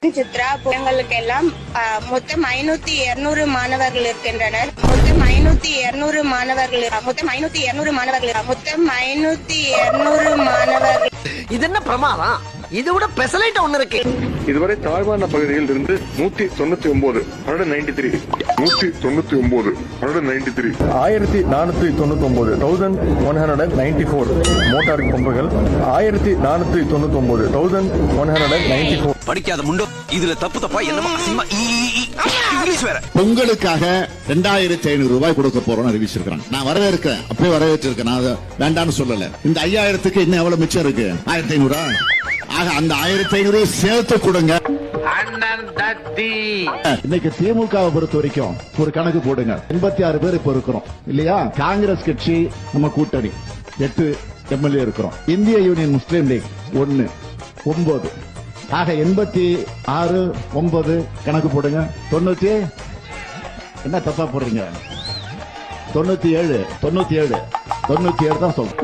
சித்ரா எங்களுக்கு எல்லாம் மொத்தம் 500-200 மாணவர்கள் இருக்கின்றனர். மொத்தம் 500-200 மாணவர்கள். இது என்ன பிரமாதம்? இது விட பெசலைட் ஒண்ணு இருக்கு. இதுவரை தாழ்வான பகுதியில் இருந்து 199 1494 மோட்டார் பம்புகள் 1499 படிக்காத முண்டோ இதுல தப்பா என்னமா இங்கிலீஷ் வேற. பொங்கலுக்காக 2500 ரூபாய் கொடுக்க போறோம்னு அறிவிச்சிருக்காங்க. நான் வரவேற்கிறேன், அப்படியே வரவேற்றிருக்கேன். நான் வேண்டாம்னு சொல்லல. இந்த 5000க்கு இன்னும் எவ்வளவு மிச்சம் இருக்கு? 1500. ஆக அந்த 1500 சேர்த்து கொடுங்க. இன்னைக்கு திமுகவை பொறுத்த வரைக்கும் ஒரு கணக்கு போடுங்க. 86 பேர் இப்ப இருக்கிறோம் இல்லையா? காங்கிரஸ் கட்சி நம்ம கூட்டணி 8 எம்எல்ஏ இருக்கிறோம். இந்திய யூனியன் முஸ்லீம் லீக் 1 9. ஆக 86 9 கணக்கு போடுங்க. 90 என்ன தப்பா போடுறீங்க? 97 தான் சொல்றேன்.